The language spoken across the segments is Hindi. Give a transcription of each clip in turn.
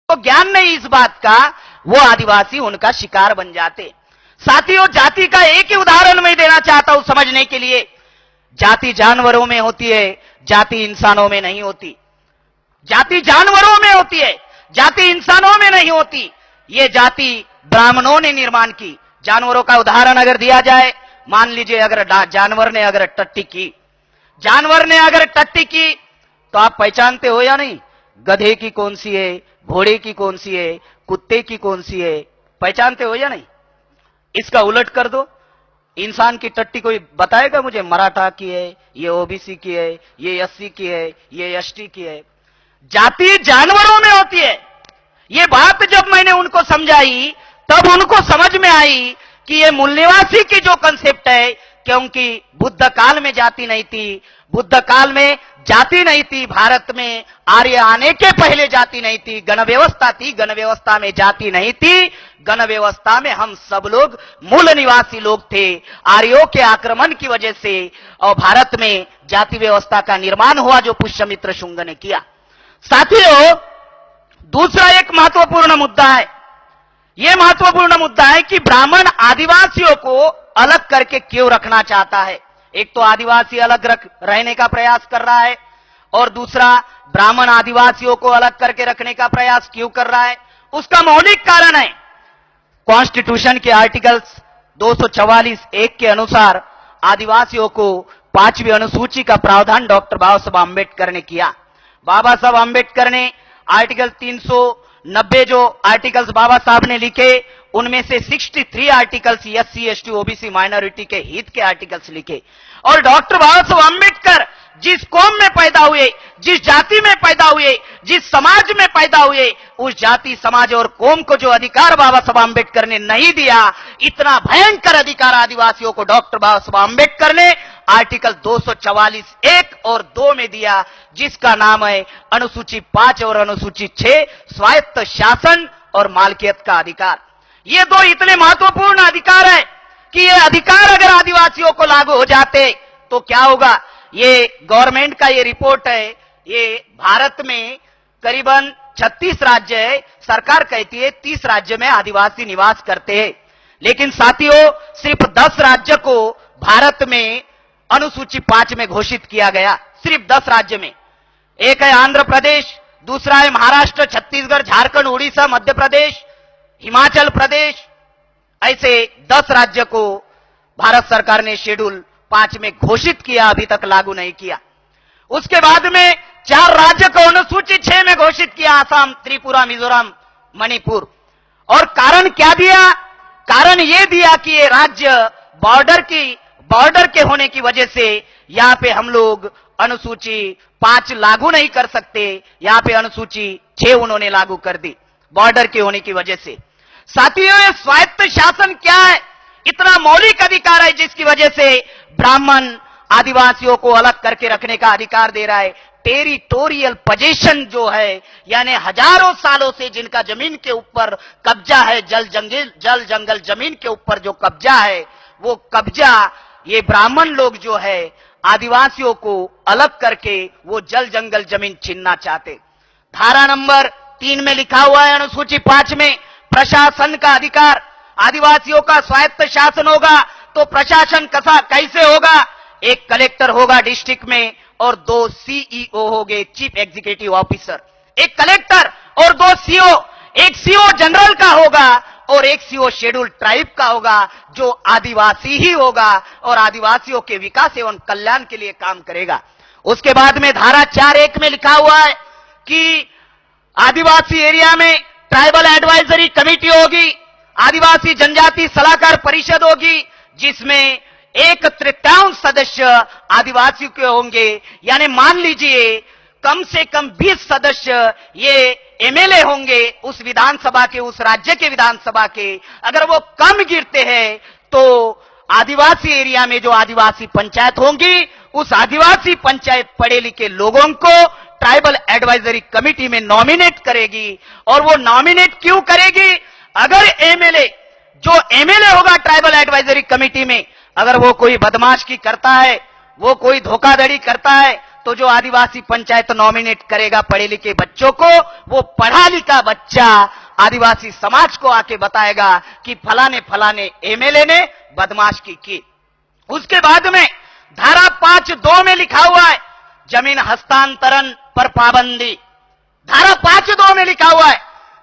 तो ज्ञान नहीं इस बात का, वो आदिवासी उनका शिकार बन जाते। साथियों, जाति का एक ही उदाहरण मैं देना चाहता हूं समझने के लिए। जाति जानवरों में होती है, जाति इंसानों में नहीं होती। जाति जानवरों में होती है, जाति इंसानों में नहीं होती। ये जाति ब्राह्मणों ने निर्माण की। जानवरों का उदाहरण अगर दिया जाए, मान लीजिए अगर जानवर ने अगर टट्टी की, जानवर ने अगर टट्टी की तो आप पहचानते हो या नहीं? गधे की कौन सी है, घोड़े की कौन सी है, कुत्ते की कौन सी है, पहचानते हो या नहीं? इसका उलट कर दो, इंसान की टट्टी कोई बताएगा मुझे? मराठा की है, ये ओबीसी की है, ये एससी की है, ये एसटी की है। जाति जानवरों में होती है। ये बात जब मैंने उनको समझाई तब उनको समझ में आई कि ये मूल निवासी की जो कंसेप्ट है, क्योंकि बुद्ध काल में जाति नहीं थी, बुद्ध काल में जाति नहीं थी, भारत में आर्य आने के पहले जाति नहीं थी, गण व्यवस्था थी, गण व्यवस्था में जाति नहीं थी। गण व्यवस्था में हम सब लोग मूल निवासी लोग थे। आर्यों के आक्रमण की वजह से और भारत में जाति व्यवस्था का निर्माण हुआ जो पुष्यमित्र शुंग ने किया। साथियों, दूसरा एक महत्वपूर्ण मुद्दा है। यह महत्वपूर्ण मुद्दा है कि ब्राह्मण आदिवासियों को अलग करके क्यों रखना चाहता है। एक तो आदिवासी अलग रहने का प्रयास कर रहा है, और दूसरा ब्राह्मण आदिवासियों को अलग करके रखने का प्रयास क्यों कर रहा है। उसका मौलिक कारण है, कॉन्स्टिट्यूशन के आर्टिकल्स 244(1) के अनुसार आदिवासियों को 5वीं अनुसूची का प्रावधान डॉक्टर बाबा साहब आंबेडकर ने किया। बाबा साहब आंबेडकर ने आर्टिकल 390 जो आर्टिकल्स बाबा साहब ने लिखे, उनमें से 63 articles SC ST OBC minority के हित के आर्टिकल्स लिखे। और डॉक्टर बाबा साहब आंबेडकर जिस कौम में पैदा हुए, जिस जाति में पैदा हुए, जिस समाज में पैदा हुए, उस जाति समाज और कौम को जो अधिकार बाबा साहब आंबेडकर ने नहीं दिया, इतना भयंकर अधिकार आदिवासियों को डॉक्टर बाबा साहब आंबेडकर ने आर्टिकल 244(1) और 2 में दिया, जिसका नाम है अनुसूची 5 और अनुसूची 6 स्वायत्त शासन और मालकियत का अधिकार। ये दो इतने महत्वपूर्ण अधिकार है कि ये अधिकार अगर आदिवासियों को लागू हो जाते तो क्या होगा। ये गवर्नमेंट का ये रिपोर्ट है, ये भारत में करीबन 36 राज्य है, सरकार कहती है 30 राज्य में आदिवासी निवास करते हैं, लेकिन साथियों सिर्फ 10 राज्य को भारत में अनुसूची 5 में घोषित किया गया, सिर्फ 10 राज्य में। एक है आंध्र प्रदेश, दूसरा है महाराष्ट्र, छत्तीसगढ़, झारखंड, उड़ीसा, मध्य प्रदेश, हिमाचल प्रदेश। ऐसे 10 राज्य को भारत सरकार ने शेड्यूल 5 में घोषित किया, अभी तक लागू नहीं किया। उसके बाद में 4 राज्य को अनुसूची 6 में घोषित किया, आसाम, त्रिपुरा, मिजोरम, मणिपुर। और कारण क्या दिया? कारण यह दिया कि ये राज्य बॉर्डर के होने की वजह से यहां पे हम लोग अनुसूची 5 लागू नहीं कर सकते, यहां पे अनुसूची 6 उन्होंने लागू कर दी बॉर्डर के होने की वजह से। साथियों, ये स्वायत्त शासन क्या है? इतना मौलिक अधिकार है जिसकी वजह से ब्राह्मण आदिवासियों को अलग करके रखने का अधिकार दे रहा है। टेरिटोरियल पोजीशन जो है, यानी हजारों सालों से जिनका जमीन के ऊपर कब्जा है, जल जंगल जमीन के ऊपर जो कब्जा है, वो कब्जा ये ब्राह्मण लोग जो है आदिवासियों को अलग करके वो जल जंगल जमीन छीनना चाहते। धारा नंबर 3 में लिखा हुआ है अनुसूची 5 में प्रशासन का अधिकार। आदिवासियों का स्वायत्त शासन होगा तो प्रशासन कैसे होगा? एक कलेक्टर होगा डिस्ट्रिक्ट में और 2 सीईओ होंगे, चीफ एग्जीक्यूटिव ऑफिसर। एक कलेक्टर और 2 सीओ, एक सीओ जनरल का होगा और एक सीओ शेड्यूल ट्राइब का होगा, जो आदिवासी ही होगा और आदिवासियों के विकास एवं कल्याण के लिए काम करेगा। उसके बाद में धारा 4(1) में लिखा हुआ है कि आदिवासी एरिया में ट्राइबल एडवाइजरी कमेटी होगी, आदिवासी जनजाति सलाहकार परिषद होगी, जिसमें 1/3 सदस्य आदिवासी के होंगे। यानी मान लीजिए कम से कम 20 सदस्य ये एमएलए होंगे उस विधानसभा के, उस राज्य के विधानसभा के। अगर वो कम गिरते हैं तो आदिवासी एरिया में जो आदिवासी पंचायत होंगी, उस आदिवासी पंचायत पढ़े लिखे लोगों को ट्राइबल एडवाइजरी कमेटी में नॉमिनेट करेगी। और वो नॉमिनेट क्यों करेगी? अगर जो एमएलए होगा ट्राइबल एडवाइजरी कमेटी में, अगर वो कोई बदमाशी करता है, वो कोई धोखाधड़ी करता है, तो जो आदिवासी पंचायत नॉमिनेट करेगा पढ़े लिखे बच्चों को, वो पढ़ा लिखा बच्चा आदिवासी समाज को आके बताएगा कि फलाने फलाने एमएलए ने बदमाशी की। उसके बाद में धारा 5(2) में लिखा हुआ है जमीन हस्तांतरण पर पाबंदी। धारा 5(2) में लिखा हुआ है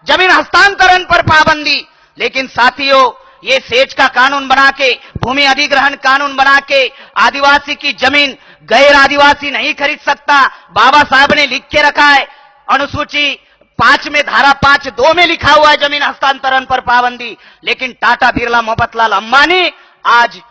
जमीन हस्तांतरण पर पाबंदी। लेकिन साथियों, ये सेज का कानून बना के, भूमि अधिग्रहण कानून बना के आदिवासी की जमीन गैर आदिवासी नहीं खरीद सकता। बाबा साहब ने लिख के रखा है अनुसूची 5 में, धारा 5(2) में लिखा हुआ है जमीन हस्तांतरण पर पाबंदी। लेकिन टाटा, बिरला, मोहब्बतलाल अंबानी आज